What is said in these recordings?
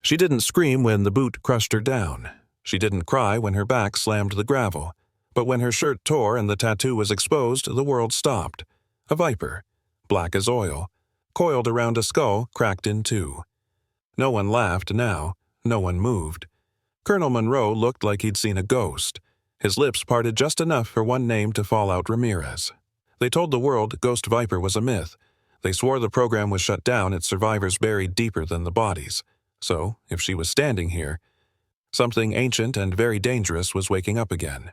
She didn't scream when the boot crushed her down. She didn't cry when her back slammed the gravel. But when her shirt tore and the tattoo was exposed, the world stopped. A viper, black as oil, coiled around a skull cracked in two. No one laughed now. No one moved. Colonel Monroe looked like he'd seen a ghost. His lips parted just enough for one name to fall out: Ramirez. They told the world Ghost Viper was a myth. They swore the program was shut down, its survivors buried deeper than the bodies. So, if she was standing here, something ancient and very dangerous was waking up again.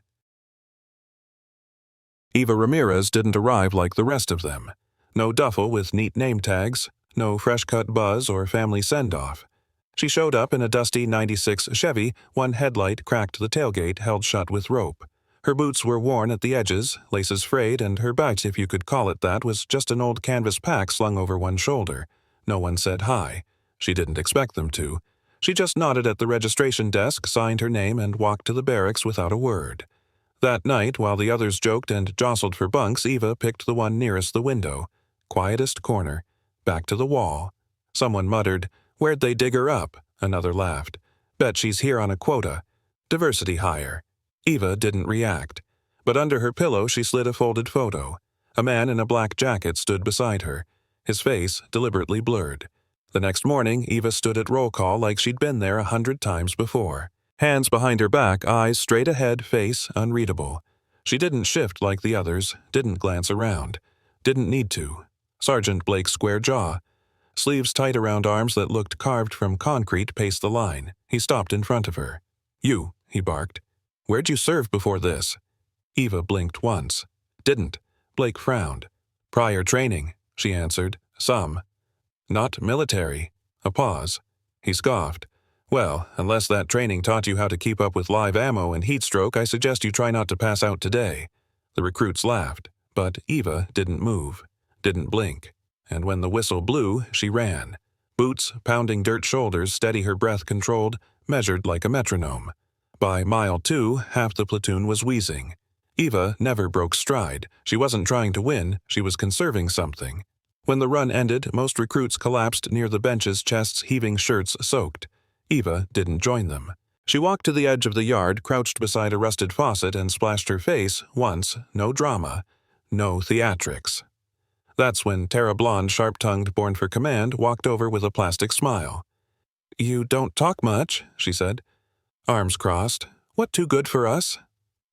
Eva Ramirez didn't arrive like the rest of them. No duffel with neat name tags, no fresh-cut buzz or family send-off. She showed up in a dusty '96 Chevy, one headlight cracked the tailgate held shut with rope. Her boots were worn at the edges, laces frayed, and her bite, if you could call it that, was just an old canvas pack slung over one shoulder. No one said hi. She didn't expect them to. She just nodded at the registration desk, signed her name, and walked to the barracks without a word. That night, while the others joked and jostled for bunks, Eva picked the one nearest the window. Quietest corner. Back to the wall. Someone muttered, "Where'd they dig her up?" Another laughed. "Bet she's here on a quota. Diversity hire." Eva didn't react. But under her pillow she slid a folded photo. A man in a black jacket stood beside her, his face deliberately blurred. The next morning, Eva stood at roll call like she'd been there 100 times before. Hands behind her back, eyes straight ahead, face unreadable. She didn't shift like the others, didn't glance around. Didn't need to. Sergeant Blake's square jaw. Sleeves tight around arms that looked carved from concrete paced the line. He stopped in front of her. "You," he barked. "Where'd you serve before this?" Eva blinked once. "Didn't." Blake frowned. "Prior training," she answered. "Some." "Not military." A pause. He scoffed. "Well, unless that training taught you how to keep up with live ammo and heat stroke, I suggest you try not to pass out today." The recruits laughed, but Eva didn't move, didn't blink. And when the whistle blew, she ran. Boots, pounding dirt shoulders, steady her breath controlled, measured like a metronome. By mile 2, half the platoon was wheezing. Eva never broke stride. She wasn't trying to win, she was conserving something. When the run ended, most recruits collapsed near the benches, chests heaving, shirts soaked. Eva didn't join them. She walked to the edge of the yard, crouched beside a rusted faucet, and splashed her face, once, no drama, no theatrics. That's when Tara Blonde, sharp-tongued, born for command, walked over with a plastic smile. "You don't talk much," she said. Arms crossed. "What too good for us?"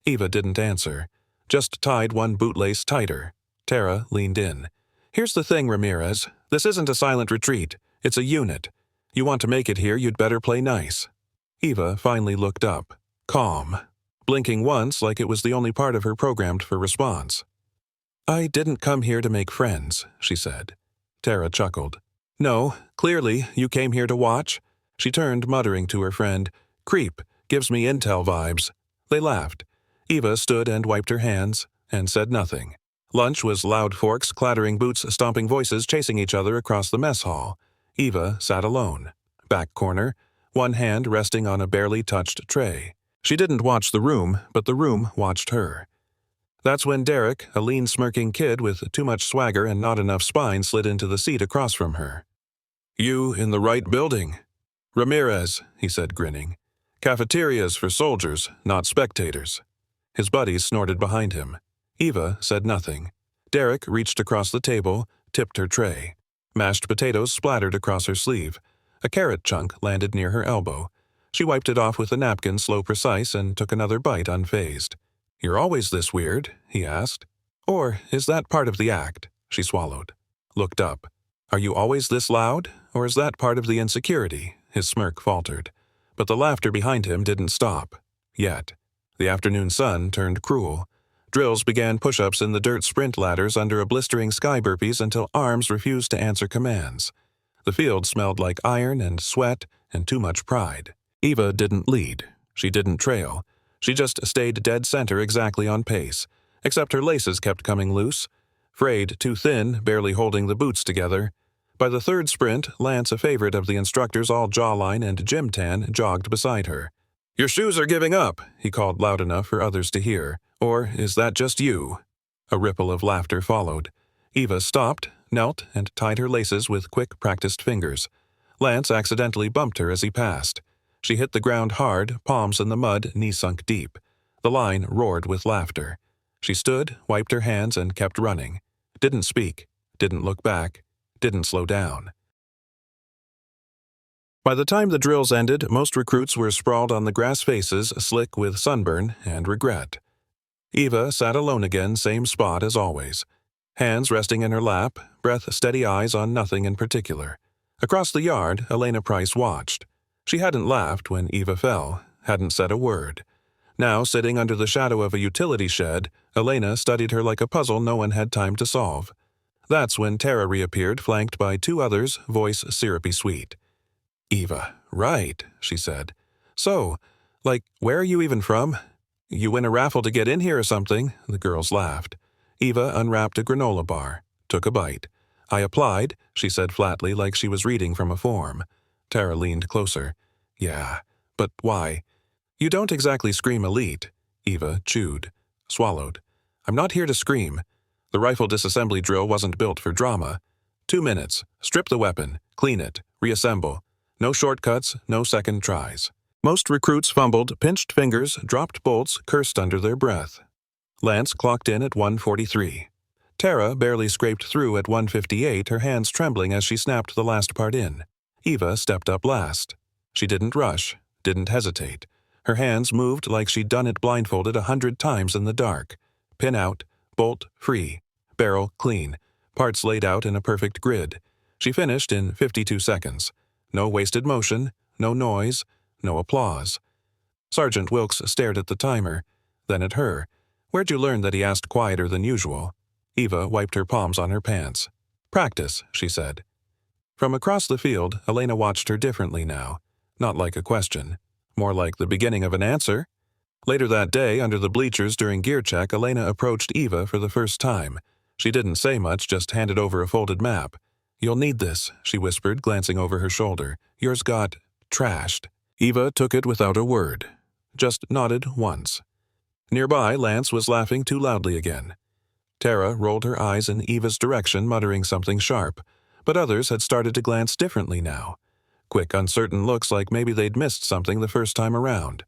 Eva didn't answer, just tied one bootlace tighter. Tara leaned in. "Here's the thing, Ramirez. This isn't a silent retreat. It's a unit. You want to make it here, you'd better play nice." Eva finally looked up, calm, blinking once like it was the only part of her programmed for response. "I didn't come here to make friends," she said. Tara chuckled. "No, clearly, you came here to watch." She turned, muttering to her friend, "Creep, gives me intel vibes." They laughed. Eva stood and wiped her hands, and said nothing. Lunch was loud forks, clattering boots, stomping voices chasing each other across the mess hall. Eva sat alone. Back corner, one hand resting on a barely touched tray. She didn't watch the room, but the room watched her. That's when Derek, a lean, smirking kid with too much swagger and not enough spine, slid into the seat across from her. "You in the right building." "Ramirez," he said, grinning. "Cafeterias for soldiers, not spectators." His buddies snorted behind him. Eva said nothing. Derek reached across the table, tipped her tray. Mashed potatoes splattered across her sleeve. A carrot chunk landed near her elbow. She wiped it off with a napkin, slow, precise, and took another bite unfazed. "You're always this weird?" he asked. "Or is that part of the act?" She swallowed. Looked up. "Are you always this loud? Or is that part of the insecurity?" His smirk faltered. But the laughter behind him didn't stop. Yet. The afternoon sun turned cruel. Drills began push-ups in the dirt sprint ladders under a blistering sky burpees until arms refused to answer commands. The field smelled like iron and sweat and too much pride. Eva didn't lead. She didn't trail. She just stayed dead center, exactly on pace, except her laces kept coming loose. Frayed, too thin, barely holding the boots together. By the third sprint, Lance, a favorite of the instructors, all jawline and gym tan, jogged beside her. "Your shoes are giving up," he called loud enough for others to hear. "Or is that just you?" A ripple of laughter followed. Eva stopped, knelt, and tied her laces with quick, practiced fingers. Lance accidentally bumped her as he passed. She hit the ground hard, palms in the mud, knee sunk deep. The line roared with laughter. She stood, wiped her hands, and kept running. Didn't speak, didn't look back, didn't slow down. By the time the drills ended, most recruits were sprawled on the grass faces, slick with sunburn and regret. Eva sat alone again, same spot as always. Hands resting in her lap, breath steady, eyes on nothing in particular. Across the yard, Elena Price watched. She hadn't laughed when Eva fell, hadn't said a word. Now, sitting under the shadow of a utility shed, Elena studied her like a puzzle no one had time to solve. That's when Tara reappeared, flanked by two others, voice syrupy sweet. "Eva, right," she said. "So, where are you even from? You win a raffle to get in here or something?" The girls laughed. Eva unwrapped a granola bar, took a bite. "I applied," she said flatly, like she was reading from a form. Tara leaned closer. "Yeah, but why?" "You don't exactly scream elite," Eva chewed, swallowed. "I'm not here to scream. The rifle disassembly drill wasn't built for drama. 2 minutes. Strip the weapon, clean it, reassemble. No shortcuts, no second tries." Most recruits fumbled, pinched fingers, dropped bolts, cursed under their breath. Lance clocked in at 1:43. Tara barely scraped through at 1:58, her hands trembling as she snapped the last part in. Eva stepped up last. She didn't rush, didn't hesitate. Her hands moved like she'd done it blindfolded 100 times in the dark. Pin out, bolt free, barrel clean, parts laid out in a perfect grid. She finished in 52 seconds. No wasted motion, no noise, no applause. Sergeant Wilkes stared at the timer, then at her. "Where'd you learn that?" he asked, quieter than usual. Eva wiped her palms on her pants. "Practice," she said. From across the field, Elena watched her differently now. Not like a question. More like the beginning of an answer. Later that day, under the bleachers during gear check, Elena approached Eva for the first time. She didn't say much, just handed over a folded map. "You'll need this," she whispered, glancing over her shoulder. "Yours got trashed." Eva took it without a word. Just nodded once. Nearby, Lance was laughing too loudly again. Tara rolled her eyes in Eva's direction, muttering something sharp. But others had started to glance differently now. Quick, uncertain looks like maybe they'd missed something the first time around.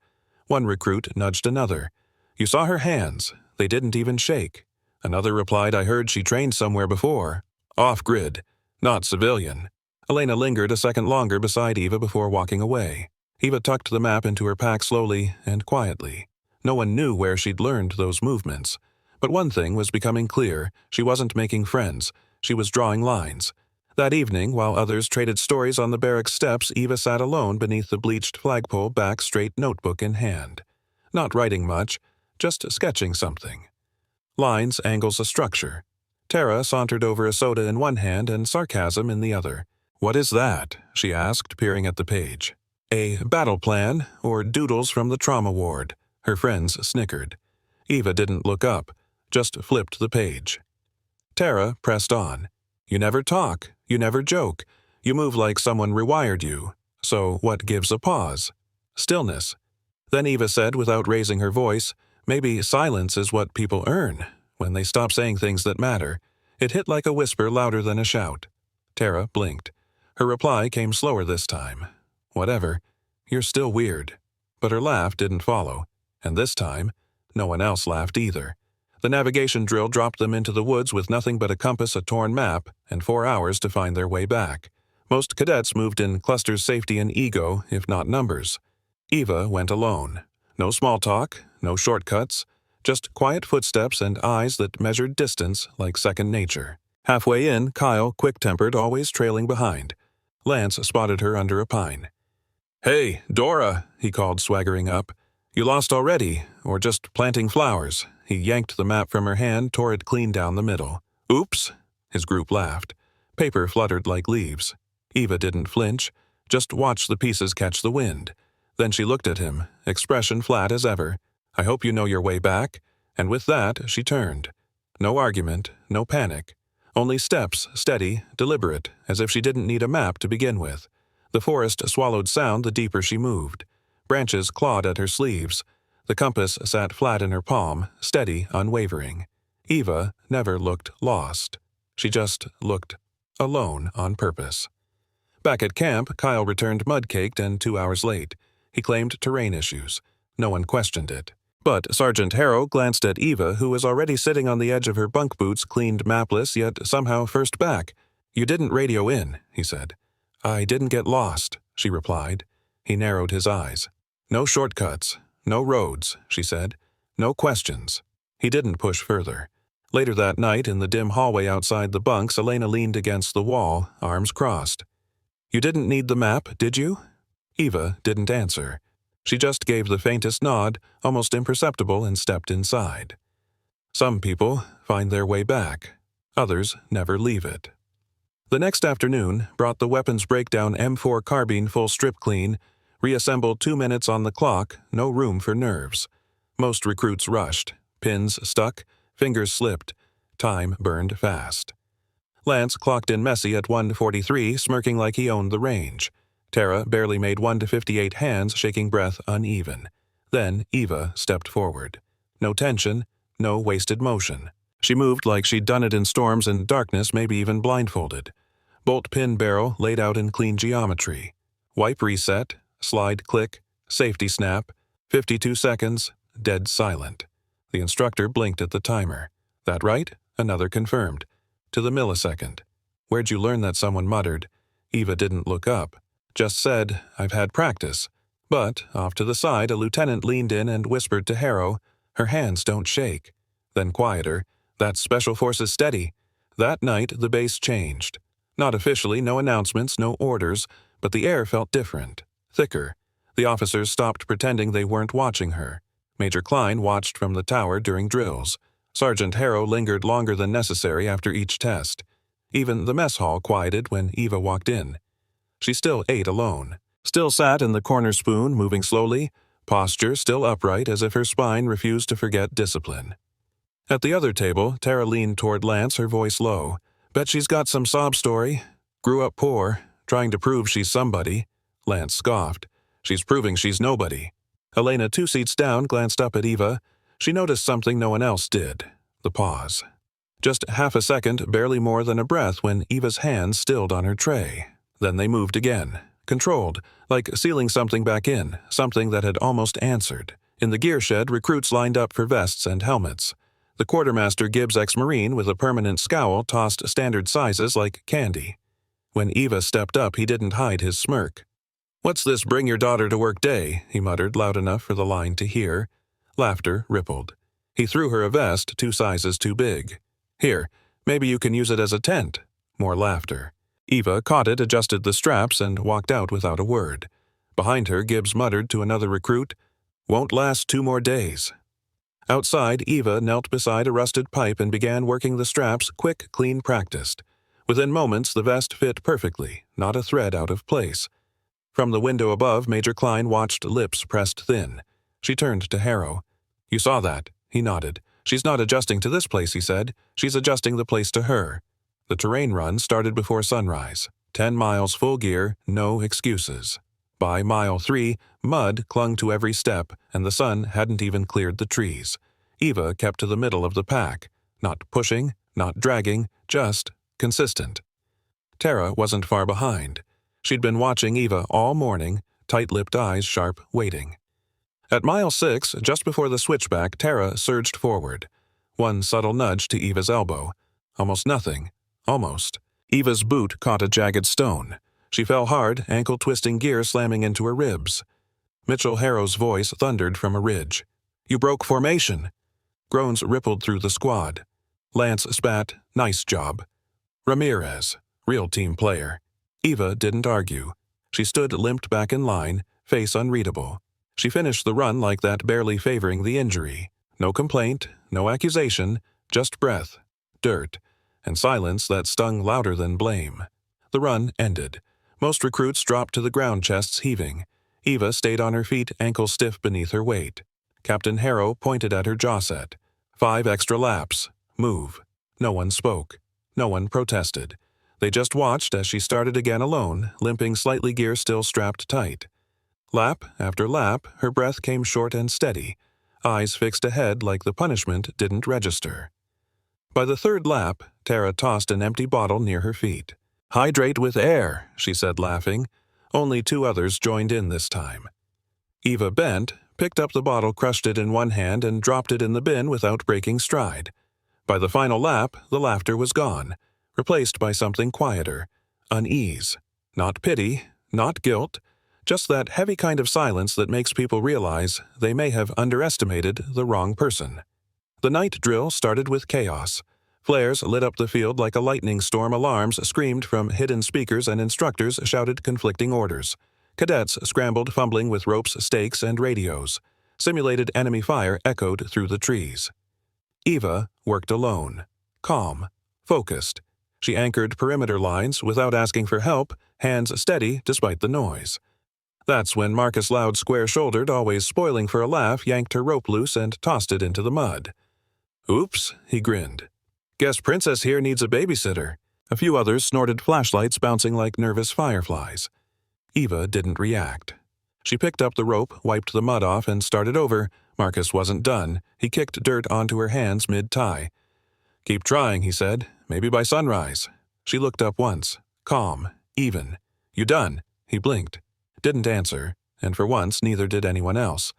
One recruit nudged another. "You saw her hands. They didn't even shake." Another replied, "I heard she trained somewhere before. Off-grid. Not civilian." Elena lingered a second longer beside Eva before walking away. Eva tucked the map into her pack slowly and quietly. No one knew where she'd learned those movements. But one thing was becoming clear. She wasn't making friends. She was drawing lines. That evening, while others traded stories on the barracks steps, Eva sat alone beneath the bleached flagpole, back straight, notebook in hand. Not writing much, just sketching something. Lines, angles, a structure. Tara sauntered over, a soda in one hand and sarcasm in the other. "What is that?" she asked, peering at the page. "A battle plan, or doodles from the trauma ward." Her friends snickered. Eva didn't look up, just flipped the page. Tara pressed on. "You never talk, you never joke. You move like someone rewired you. So what gives a pause?" "Stillness." Then Eva said without raising her voice, "Maybe silence is what people earn, when they stop saying things that matter." It hit like a whisper, louder than a shout. Tara blinked. Her reply came slower this time. "Whatever. You're still weird." But her laugh didn't follow. And this time, no one else laughed either. The navigation drill dropped them into the woods with nothing but a compass, a torn map, and 4 hours to find their way back. Most cadets moved in clusters, safety and ego, if not numbers. Eva went alone. No small talk, no shortcuts, just quiet footsteps and eyes that measured distance like second nature. Halfway in, Kyle, quick-tempered, always trailing behind. Lance spotted her under a pine. "Hey, Dora," he called, swaggering up. "You lost already, or just planting flowers?" He yanked the map from her hand, tore it clean down the middle. "Oops," his group laughed. Paper fluttered like leaves. Eva didn't flinch, just watched the pieces catch the wind. Then she looked at him, expression flat as ever. "I hope you know your way back." And with that, she turned. No argument, no panic. Only steps, steady, deliberate, as if she didn't need a map to begin with. The forest swallowed sound the deeper she moved. Branches clawed at her sleeves. The compass sat flat in her palm, steady, unwavering. Eva never looked lost. She just looked alone on purpose. Back at camp, Kyle returned mud-caked and 2 hours late. He claimed terrain issues. No one questioned it. But Sergeant Harrow glanced at Eva, who was already sitting on the edge of her bunk boots, cleaned mapless, yet somehow first back. "You didn't radio in," he said. "I didn't get lost," she replied. He narrowed his eyes. "No shortcuts. No roads," she said. "No questions." He didn't push further. Later that night, in the dim hallway outside the bunks, Elena leaned against the wall, arms crossed. "You didn't need the map, did you?" Eva didn't answer. She just gave the faintest nod, almost imperceptible, and stepped inside. Some people find their way back. Others never leave it. The next afternoon brought the weapons breakdown M4 carbine full strip clean, reassembled 2 minutes on the clock, no room for nerves. Most recruits rushed. Pins stuck, fingers slipped. Time burned fast. Lance clocked in messy at 1:43, smirking like he owned the range. Tara barely made 1 to 58 hands, shaking breath uneven. Then Eva stepped forward. No tension, no wasted motion. She moved like she'd done it in storms and darkness, maybe even blindfolded. Bolt pin barrel laid out in clean geometry. Wipe reset, slide click, safety snap, 52 seconds, dead silent. The instructor blinked at the timer. "That right?" Another confirmed. To the millisecond. "Where'd you learn that?" someone muttered. Eva didn't look up. Just said, "I've had practice." But, off to the side, a lieutenant leaned in and whispered to Harrow, "Her hands don't shake." Then quieter, "That's Special Forces steady." That night, the base changed. Not officially, no announcements, no orders, but the air felt different, thicker. The officers stopped pretending they weren't watching her. Major Klein watched from the tower during drills. Sergeant Harrow lingered longer than necessary after each test. Even the mess hall quieted when Eva walked in. She still ate alone. Still sat in the corner spoon, moving slowly, posture still upright as if her spine refused to forget discipline. At the other table, Tara leaned toward Lance, her voice low. "Bet she's got some sob story. Grew up poor, trying to prove she's somebody." Lance scoffed. "She's proving she's nobody." Elena, 2 seats down, glanced up at Eva. She noticed something no one else did. The pause. Just half a second, barely more than a breath, when Eva's hands stilled on her tray. Then they moved again. Controlled, like sealing something back in, something that had almost answered. In the gear shed, recruits lined up for vests and helmets. The quartermaster Gibbs ex-Marine with a permanent scowl tossed standard sizes like candy. When Eva stepped up, he didn't hide his smirk. "What's this bring your daughter to work day?" he muttered loud enough for the line to hear. Laughter rippled. He threw her a vest 2 sizes too big. "Here, maybe you can use it as a tent." More laughter. Eva caught it, adjusted the straps, and walked out without a word. Behind her, Gibbs muttered to another recruit, "Won't last 2 more days." Outside, Eva knelt beside a rusted pipe and began working the straps, quick, clean, practiced. Within moments, the vest fit perfectly, not a thread out of place. From the window above, Major Klein watched, lips pressed thin. She turned to Harrow. "You saw that?" He nodded. "She's not adjusting to this place," he said. "She's adjusting the place to her." The terrain run started before sunrise. 10 miles full gear, no excuses. By mile 3, mud clung to every step, and the sun hadn't even cleared the trees. Eva kept to the middle of the pack. Not pushing, not dragging, just consistent. Tara wasn't far behind. She'd been watching Eva all morning, tight-lipped eyes sharp, waiting. At mile 6, just before the switchback, Tara surged forward. One subtle nudge to Eva's elbow. Almost nothing. Almost. Eva's boot caught a jagged stone. She fell hard, ankle-twisting gear slamming into her ribs. Mitchell Harrow's voice thundered from a ridge. "You broke formation!" Groans rippled through the squad. Lance spat, "Nice job." Ramirez, real team player. Eva didn't argue. She stood limped back in line, face unreadable. She finished the run like that, barely favoring the injury. No complaint, no accusation, just breath, dirt, and silence that stung louder than blame. The run ended. Most recruits dropped to the ground, chests heaving. Eva stayed on her feet, ankles stiff beneath her weight. Captain Harrow pointed at her jaw set. 5 extra laps. Move. No one spoke. No one protested. They just watched as she started again alone, limping slightly, gear still strapped tight. Lap after lap, her breath came short and steady, eyes fixed ahead like the punishment didn't register. By the 3rd lap, Tara tossed an empty bottle near her feet. "Hydrate with air," she said, laughing. Only 2 others joined in this time. Eva bent, picked up the bottle, crushed it in one hand, and dropped it in the bin without breaking stride. By the final lap, the laughter was gone, replaced by something quieter, unease. Not pity, not guilt, just that heavy kind of silence that makes people realize they may have underestimated the wrong person. The night drill started with chaos. Flares lit up the field like a lightning storm. Alarms screamed from hidden speakers, and instructors shouted conflicting orders. Cadets scrambled, fumbling with ropes, stakes, and radios. Simulated enemy fire echoed through the trees. Eva worked alone, calm, focused. She anchored perimeter lines without asking for help, hands steady despite the noise. That's when Marcus, loud, square-shouldered, always spoiling for a laugh, yanked her rope loose and tossed it into the mud. "Oops," he grinned. "Guess Princess here needs a babysitter." A few others snorted, flashlights bouncing like nervous fireflies. Eva didn't react. She picked up the rope, wiped the mud off, and started over. Marcus wasn't done. He kicked dirt onto her hands mid-tie. "Keep trying," he said. "Maybe by sunrise." She looked up once. Calm, even. "You done?" He blinked. Didn't answer, and for once neither did anyone else.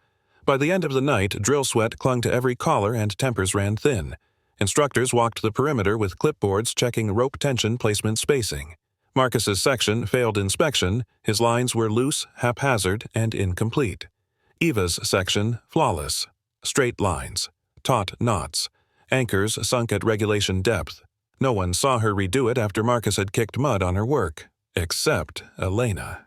By the end of the night, drill sweat clung to every collar and tempers ran thin. Instructors walked the perimeter with clipboards checking rope tension, placement, spacing. Marcus's section failed inspection. His lines were loose, haphazard, and incomplete. Eva's section, flawless. Straight lines. Taut knots. Anchors sunk at regulation depth. No one saw her redo it after Marcus had kicked mud on her work. Except Elena.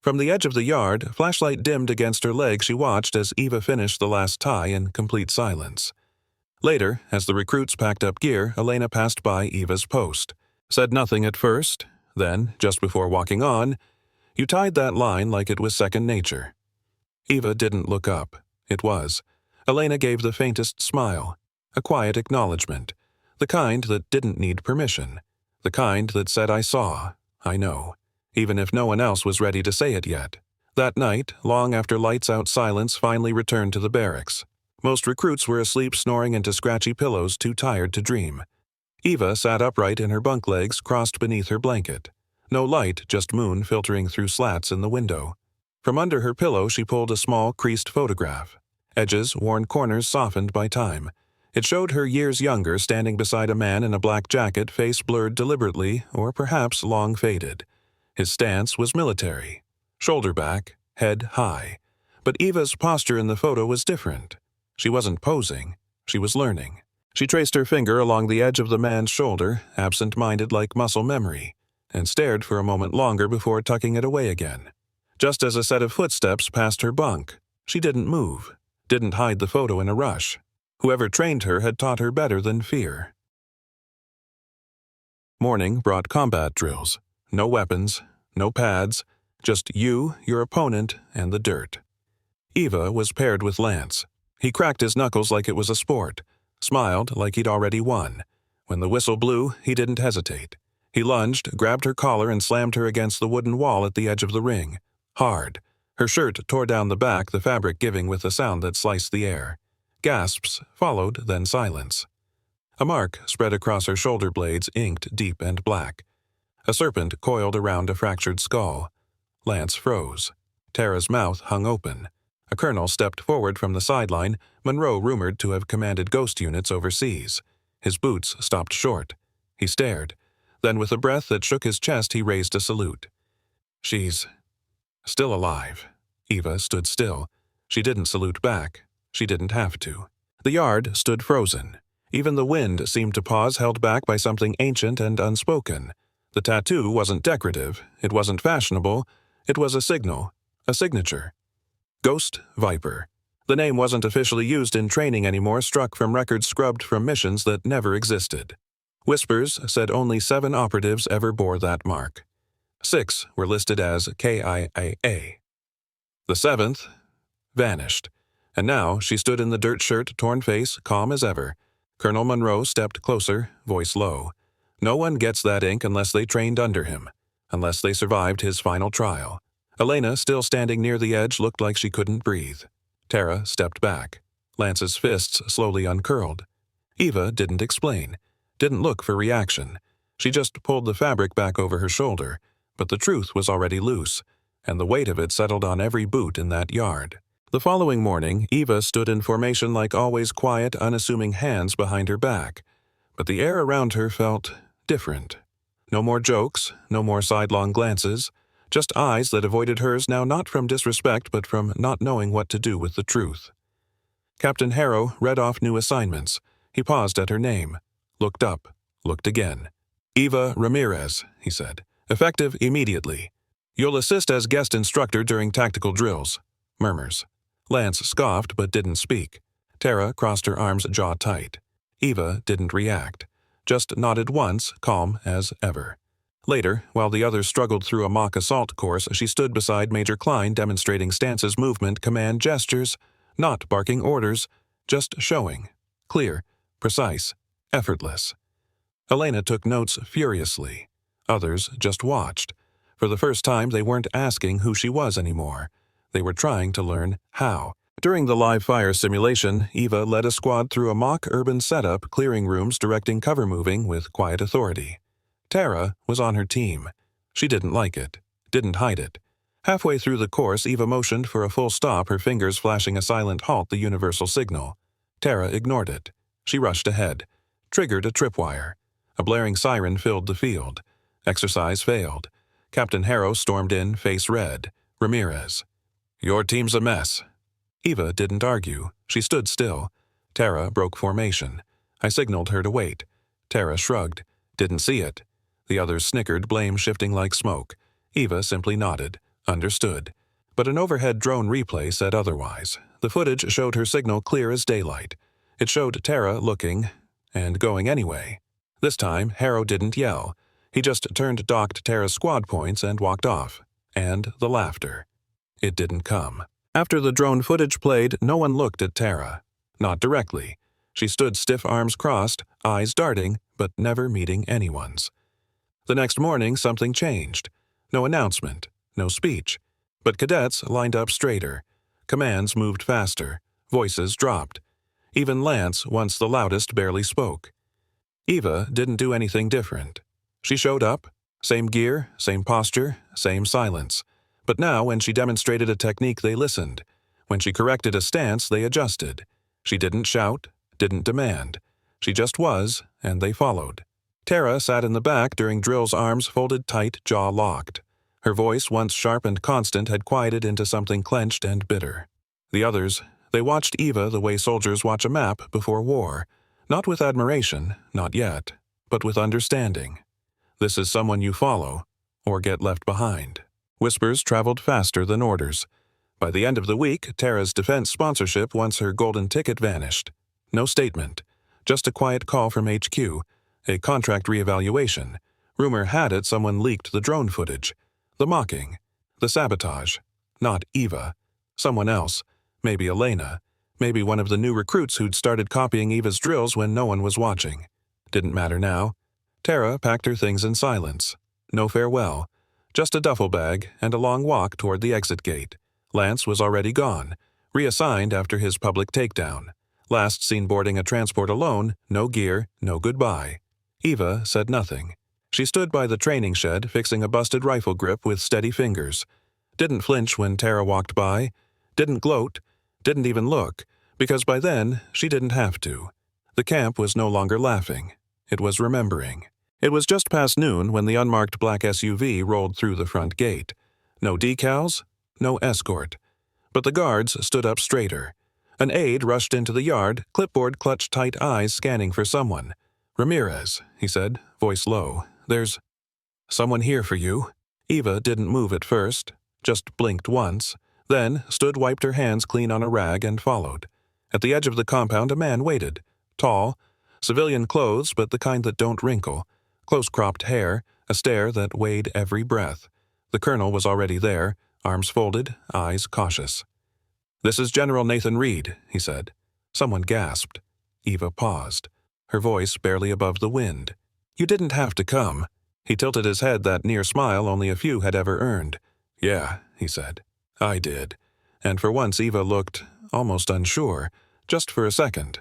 From the edge of the yard, flashlight dimmed against her leg, she watched as Eva finished the last tie in complete silence. Later, as the recruits packed up gear, Elena passed by Eva's post. Said nothing at first. Then, just before walking on, "You tied that line like it was second nature." Eva didn't look up. It was. Elena gave the faintest smile. A quiet acknowledgement. The kind that didn't need permission. The kind that said, "I saw. I know." Even if no one else was ready to say it yet. That night, long after lights-out silence finally returned to the barracks. Most recruits were asleep, snoring into scratchy pillows, too tired to dream. Eva sat upright in her bunk legs crossed beneath her blanket. No light, just moon filtering through slats in the window. From under her pillow she pulled a small, creased photograph. Edges, worn corners softened by time. It showed her years younger, standing beside a man in a black jacket, face blurred deliberately, or perhaps long faded. His stance was military. Shoulder back, head high. But Eva's posture in the photo was different. She wasn't posing. She was learning. She traced her finger along the edge of the man's shoulder, absent-minded like muscle memory, and stared for a moment longer before tucking it away again. Just as a set of footsteps passed her bunk, she didn't move, didn't hide the photo in a rush. Whoever trained her had taught her better than fear. Morning brought combat drills. No weapons, no pads, just you, your opponent, and the dirt. Eva was paired with Lance. He cracked his knuckles like it was a sport, smiled like he'd already won. When the whistle blew, he didn't hesitate. He lunged, grabbed her collar, and slammed her against the wooden wall at the edge of the ring. Hard. Her shirt tore down the back, the fabric giving with a sound that sliced the air. Gasps followed, then silence. A mark spread across her shoulder blades, inked deep and black. A serpent coiled around a fractured skull. Lance froze. Tara's mouth hung open. A colonel stepped forward from the sideline, Monroe rumored to have commanded ghost units overseas. His boots stopped short. He stared. Then with a breath that shook his chest, he raised a salute. "She's still alive." Eva stood still. She didn't salute back. She didn't have to. The yard stood frozen. Even the wind seemed to pause, held back by something ancient and unspoken. The tattoo wasn't decorative. It wasn't fashionable. It was a signal. A signature. Ghost Viper. The name wasn't officially used in training anymore, struck from records scrubbed from missions that never existed. Whispers said only 7 operatives ever bore that mark. 6 were listed as KIAA. The 7th vanished. And now she stood in the dirt shirt, torn face, calm as ever. Colonel Monroe stepped closer, voice low. No one gets that ink unless they trained under him, unless they survived his final trial. Elena, still standing near the edge, looked like she couldn't breathe. Tara stepped back. Lance's fists slowly uncurled. Eva didn't explain, didn't look for reaction. She just pulled the fabric back over her shoulder, but the truth was already loose, and the weight of it settled on every boot in that yard. The following morning, Eva stood in formation like always quiet, unassuming hands behind her back, but the air around her felt different. No more jokes, no more sidelong glances, just eyes that avoided hers now not from disrespect but from not knowing what to do with the truth. Captain Harrow read off new assignments. He paused at her name, looked up, looked again. "Eva Ramirez," he said. "Effective immediately. You'll assist as guest instructor during tactical drills." Murmurs. Lance scoffed but didn't speak. Tara crossed her arms jaw tight. Eva didn't react, just nodded once, calm as ever. Later, while the others struggled through a mock assault course, she stood beside Major Klein demonstrating stances, movement, command gestures, not barking orders, just showing. Clear, precise, effortless. Elena took notes furiously. Others just watched. For the first time, they weren't asking who she was anymore. They were trying to learn how. During the live fire simulation, Eva led a squad through a mock urban setup, clearing rooms, directing cover moving with quiet authority. Tara was on her team. She didn't like it, didn't hide it. Halfway through the course, Eva motioned for a full stop, her fingers flashing a silent halt, the universal signal. Tara ignored it. She rushed ahead, triggered a tripwire. A blaring siren filled the field. Exercise failed. Captain Harrow stormed in, face red. "Ramirez. Your team's a mess." Eva didn't argue. She stood still. Tara broke formation. I signaled her to wait. Tara shrugged. Didn't see it. The others snickered, blame shifting like smoke. Eva simply nodded. Understood. But an overhead drone replay said otherwise. The footage showed her signal clear as daylight. It showed Tara looking and going anyway. This time, Harrow didn't yell. He just turned docked Tara's squad points and walked off. And the laughter. It didn't come. After the drone footage played, no one looked at Tara. Not directly. She stood stiff, arms crossed, eyes darting, but never meeting anyone's. The next morning, something changed. No announcement, no speech. But cadets lined up straighter. Commands moved faster. Voices dropped. Even Lance, once the loudest, barely spoke. Eva didn't do anything different. She showed up. Same gear, same posture, same silence. But now, when she demonstrated a technique, they listened. When she corrected a stance, they adjusted. She didn't shout, didn't demand. She just was, and they followed. Tara sat in the back during drills, arms folded tight, jaw locked. Her voice, once sharp and constant, had quieted into something clenched and bitter. The others, they watched Eva the way soldiers watch a map before war. Not with admiration, not yet, but with understanding. This is someone you follow, or get left behind. Whispers traveled faster than orders. By the end of the week, Tara's defense sponsorship, once her golden ticket, vanished. No statement, just a quiet call from HQ, a contract reevaluation. Rumor had it someone leaked the drone footage. The mocking, the sabotage. Not Eva. Someone else. Maybe Elena. Maybe one of the new recruits who'd started copying Eva's drills when no one was watching. Didn't matter now. Tara packed her things in silence. No farewell. Just a duffel bag and a long walk toward the exit gate. Lance was already gone, reassigned after his public takedown. Last seen boarding a transport alone, no gear, no goodbye. Eva said nothing. She stood by the training shed, fixing a busted rifle grip with steady fingers. Didn't flinch when Tara walked by. Didn't gloat. Didn't even look, because by then she didn't have to. The camp was no longer laughing. It was remembering. It was just past noon when the unmarked black SUV rolled through the front gate. No decals, no escort. But the guards stood up straighter. An aide rushed into the yard, clipboard clutched tight, eyes scanning for someone. "Ramirez," he said, voice low. "There's someone here for you." Eva didn't move at first, just blinked once, then stood, wiped her hands clean on a rag, and followed. At the edge of the compound, a man waited. Tall, civilian clothes, but the kind that don't wrinkle. Close-cropped hair, a stare that weighed every breath. The colonel was already there, arms folded, eyes cautious. "This is General Nathan Reed," he said. Someone gasped. Eva paused, her voice barely above the wind. "You didn't have to come." He tilted his head, that near smile only a few had ever earned. "Yeah," he said. "I did." And for once Eva looked almost unsure, just for a second.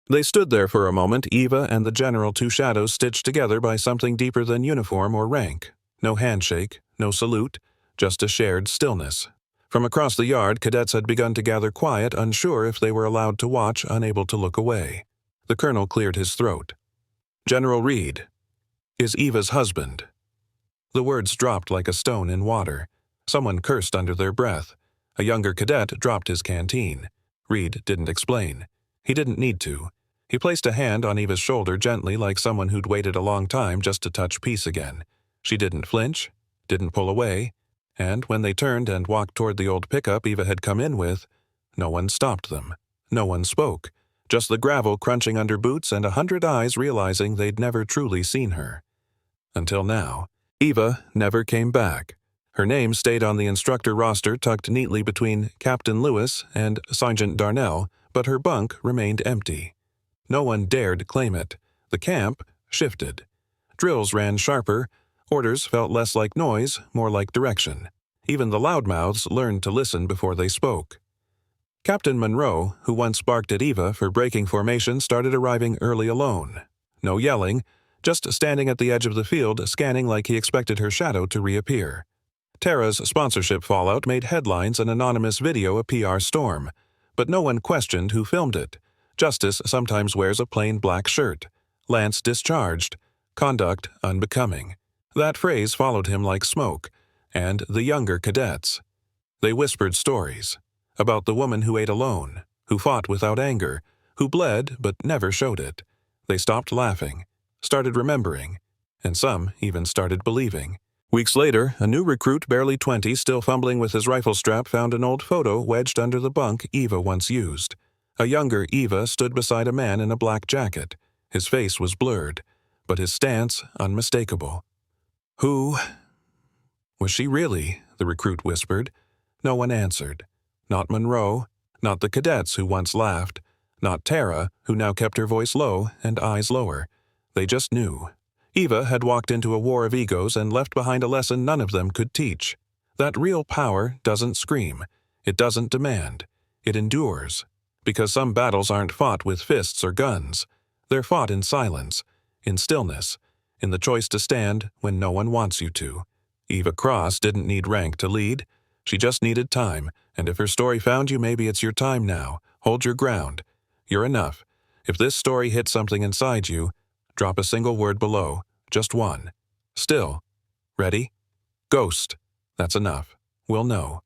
They stood there for a moment, Eva and the general, two shadows stitched together by something deeper than uniform or rank. No handshake, no salute, just a shared stillness. From across the yard, cadets had begun to gather quiet, unsure if they were allowed to watch, unable to look away. The colonel cleared his throat. "General Reed is Eva's husband." The words dropped like a stone in water. Someone cursed under their breath. A younger cadet dropped his canteen. Reed didn't explain. He didn't need to. He placed a hand on Eva's shoulder gently, like someone who'd waited a long time just to touch peace again. She didn't flinch, didn't pull away, and when they turned and walked toward the old pickup Eva had come in with, no one stopped them. No one spoke. Just the gravel crunching under boots and 100 eyes realizing they'd never truly seen her. Until now. Eva never came back. Her name stayed on the instructor roster tucked neatly between Captain Lewis and Sergeant Darnell, but her bunk remained empty. No one dared claim it. The camp shifted. Drills ran sharper. Orders felt less like noise, more like direction. Even the loudmouths learned to listen before they spoke. Captain Monroe, who once barked at Eva for breaking formation, started arriving early alone. No yelling, just standing at the edge of the field, scanning like he expected her shadow to reappear. Tara's sponsorship fallout made headlines, an anonymous video a PR storm. But no one questioned who filmed it. Justice sometimes wears a plain black shirt. Lance discharged. Conduct unbecoming. That phrase followed him like smoke. And the younger cadets. They whispered stories. About the woman who ate alone, who fought without anger, who bled but never showed it. They stopped laughing, started remembering, and some even started believing. Weeks later, a new recruit, barely 20, still fumbling with his rifle strap, found an old photo wedged under the bunk Eva once used. A younger Eva stood beside a man in a black jacket. His face was blurred, but his stance unmistakable. Who was she really? The recruit whispered. No one answered. Not Monroe, not the cadets who once laughed, not Tara, who now kept her voice low and eyes lower. They just knew. Eva had walked into a war of egos and left behind a lesson none of them could teach. That real power doesn't scream. It doesn't demand. It endures. Because some battles aren't fought with fists or guns. They're fought in silence, in stillness, in the choice to stand when no one wants you to. Eva Cross didn't need rank to lead. She just needed time, and if her story found you, maybe it's your time now. Hold your ground. You're enough. If this story hit something inside you, drop a single word below, just one. Still. Ready? Ghost. That's enough. We'll know.